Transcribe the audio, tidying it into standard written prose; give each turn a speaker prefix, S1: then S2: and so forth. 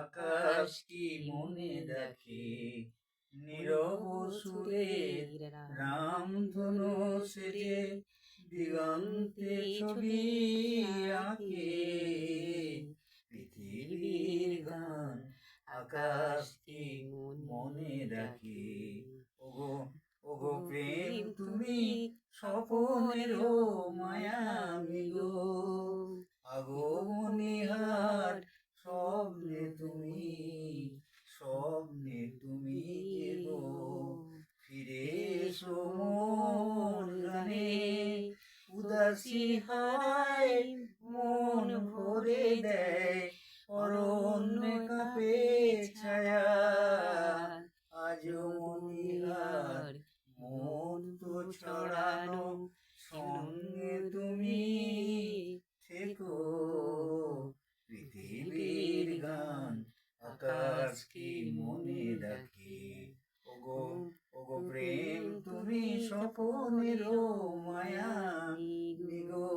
S1: আকাশ কি মনে দেখে, নীরব সুরে রামধনু সেজে দিগন্তে ছবি আঁকে। পৃথিবীর গান আকাশ কি মনে রাখে। ওগো ওগো প্রেম তুমি স্বপনেরও মায়াবী গো, আগমনীহার স্বপ্নে তুমি যে গো। ফিরে এসো মোর গানে, উদাসী হায় মন ভরে দেয়, অরণ্য কাঁপে ছায়া। আজও মনীহার মন তো ছড়ানো, সঙ্গে তুমি থেকো। পৃথিবীর গান আকাশ কি মনে রাখে। ওগো ওগো প্রেম তুমি স্বপনেরও মায়াবী গো।